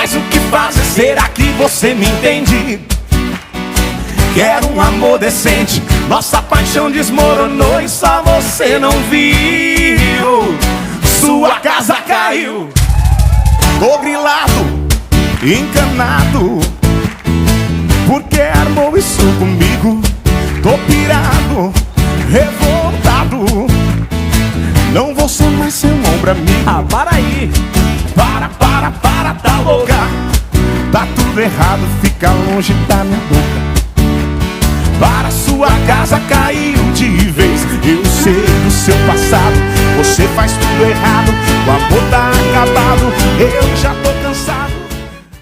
Mas o que fazer? Será que você me entende? Quero um amor decente. Nossa paixão desmoronou e só você não viu. Sua casa caiu. Tô grilado, encanado, porque armou isso comigo. Tô pirado, revoltado. Não vou ser mais seu ombro amigo. Ah, para aí. Para, tá louca. Tá tudo errado, fica longe da minha boca. Para, sua casa caiu de vez. Eu sei do seu passado, você faz tudo errado. O amor tá acabado, eu já tô